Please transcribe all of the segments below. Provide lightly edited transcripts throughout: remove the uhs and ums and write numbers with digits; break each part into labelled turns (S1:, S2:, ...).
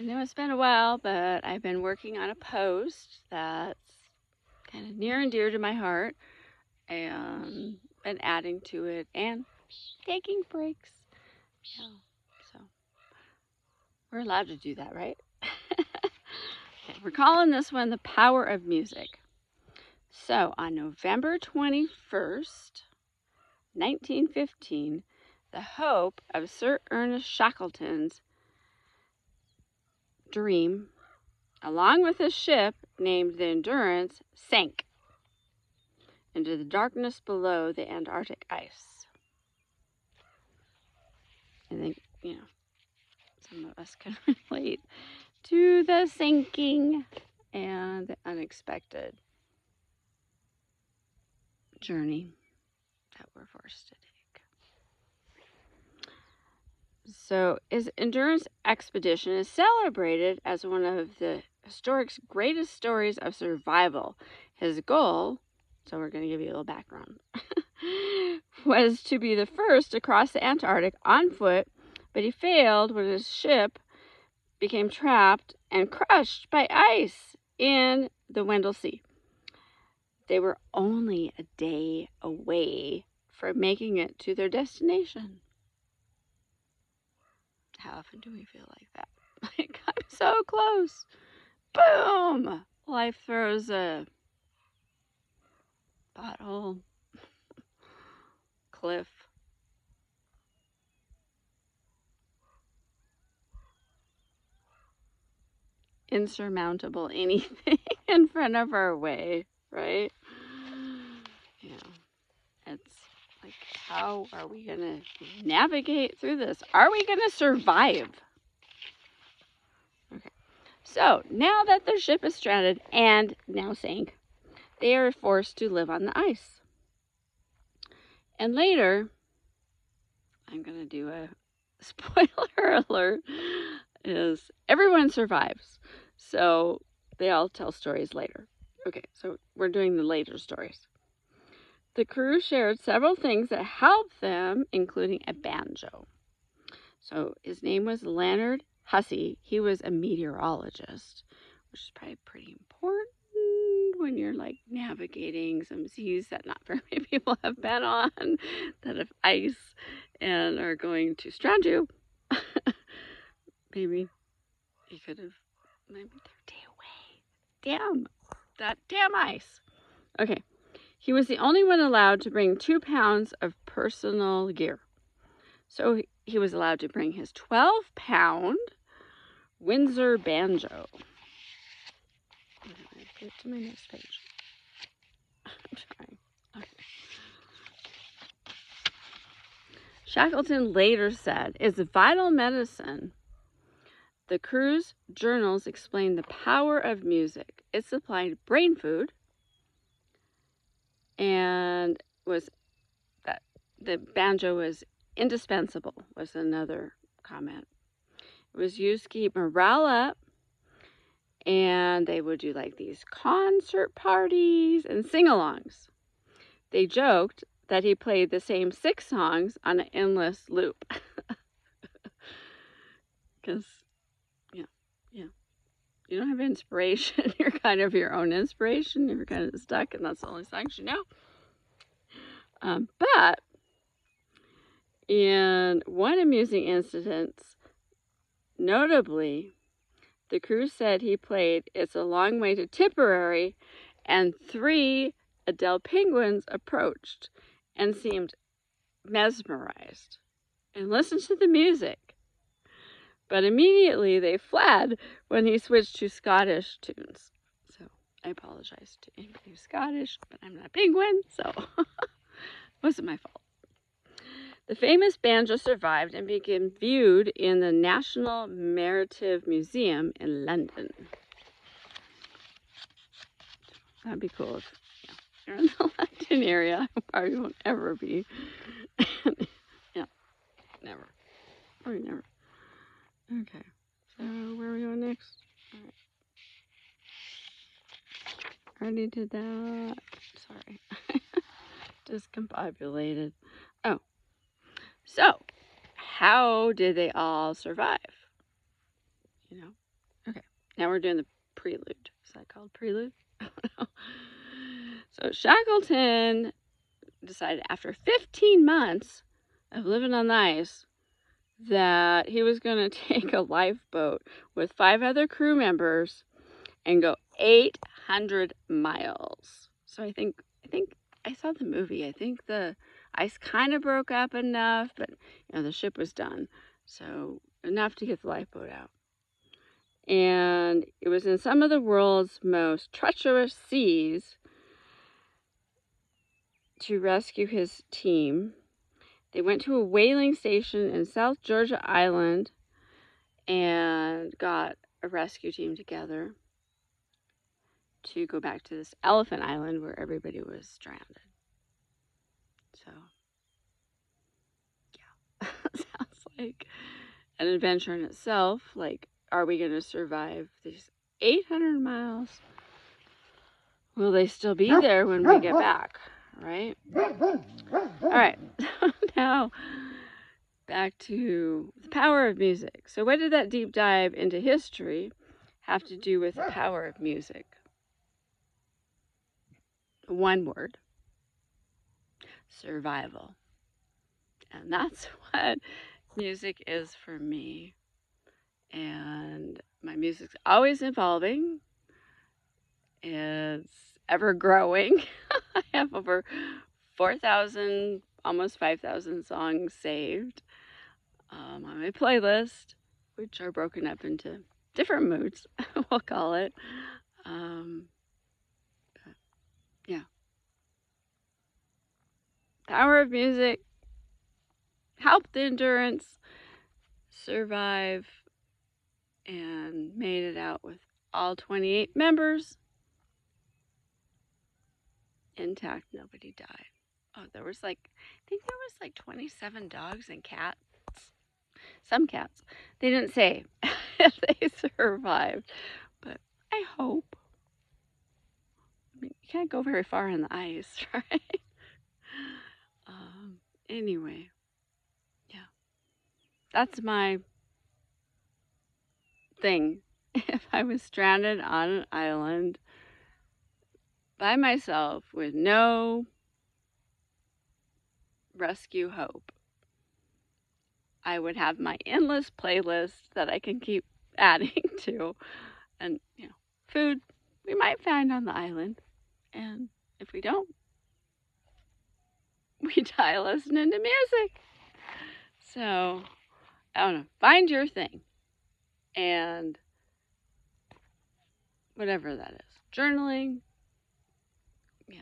S1: know it's been a while, but I've been working on a post that's kind of near and dear to my heart and been adding to it and taking breaks. Yeah, so we're allowed to do that, right? Okay, we're calling this one The Power of Music. So on November 21st, 1915, the hope of Sir Ernest Shackleton's dream, along with a ship named the Endurance, sank into the darkness below the Antarctic ice. I think, some of us can relate to the sinking and the unexpected journey that we're forced to take. So his Endurance expedition is celebrated as one of the historic's greatest stories of survival. His goal, so we're going to give you a little background, was to be the first to cross the Antarctic on foot, but he failed when his ship became trapped and crushed by ice in the Weddell Sea. They were only a day away from making it to their destination. How often do we feel like that? Like, I'm so close. Boom! Life throws a pothole, cliff. Insurmountable anything in front of our way, right? Yeah. It's like, how are we going to navigate through this? Are we going to survive? Okay. So, now that their ship is stranded and now sank, they are forced to live on the ice. And later, I'm going to do a spoiler alert, is everyone survives. So they all tell stories later. Okay, so we're doing the later stories. The crew shared several things that helped them, including a banjo. So his name was Leonard Hussey. He was a meteorologist, which is probably pretty important when you're like navigating some seas that not very many people have been on, that have ice and are going to strand you. Maybe he could have, maybe they're a day away. Damn, that damn ice. Okay, he was the only one allowed to bring 2 pounds of personal gear. So he was allowed to bring his 12-pound Windsor banjo. Get to my next page. I'm trying. Okay. Shackleton later said, "It's vital medicine." The crew's journals explained the power of music. It supplied brain food, and was that the banjo was indispensable, was another comment. It was used to keep morale up, and they would do like these concert parties and sing-alongs. They joked that he played the same 6 songs on an endless loop. Because, you don't have inspiration. You're kind of your own inspiration. You're kind of stuck, and that's the only songs you know. But in one amusing incident, notably, the crew said he played "It's a Long Way to Tipperary," and 3 Adele penguins approached and seemed mesmerized and listened to the music. But immediately they fled when he switched to Scottish tunes. So I apologize to anybody who's Scottish, but I'm not a penguin, so it wasn't my fault. The famous banjo survived and became viewed in the National Meredith Museum in London. That'd be cool if you're in the London area. I probably won't ever be. Yeah, never. Probably never. Okay, so where are we going next? All right. Already did that. Sorry. Discombobulated. Oh. So, how did they all survive? Okay, now we're doing the prelude. Is that called prelude? I don't know. So Shackleton decided after 15 months of living on the ice that he was going to take a lifeboat with 5 other crew members and go 800 miles. So I think I saw the movie. I think the ice kind of broke up enough, but the ship was done. So enough to get the lifeboat out. And it was in some of the world's most treacherous seas to rescue his team. They went to a whaling station in South Georgia Island and got a rescue team together to go back to this elephant island where everybody was stranded. So, yeah, sounds like an adventure in itself. Like, are we going to survive these 800 miles? Will they still be there when we get back, right? All right, now back to the power of music. So what did that deep dive into history have to do with the power of music? One word: survival. And that's what music is for me. And my music's always evolving. It's ever growing. I have over 4,000, almost 5,000 songs saved on my playlist, which are broken up into different moods, we'll call it. Yeah. Power of music helped the Endurance survive and made it out with all 28 members intact. Nobody died. Oh, there was I think there was 27 dogs and cats. Some cats. They didn't say if they survived, but I hope. I mean, you can't go very far in the ice, right? Anyway, yeah, that's my thing. If I was stranded on an island by myself with no rescue hope, I would have my endless playlist that I can keep adding to. And, food we might find on the island. And if we don't, we die listening to music. So, I don't know. Find your thing. And whatever that is. Journaling. Yeah.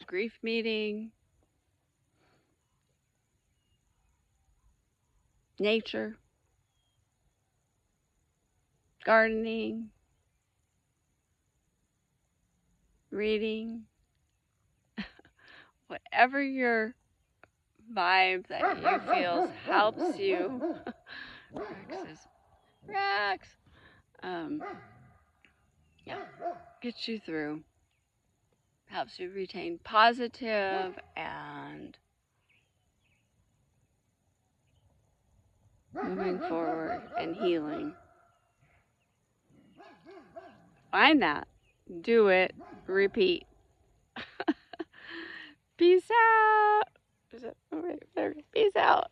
S1: A grief meeting. Nature. Gardening. Reading. Whatever your vibe that you feel helps you. Rex. Yeah, gets you through. Helps you retain positive and moving forward and healing. Find that. Do it. Repeat. Peace out. Peace out.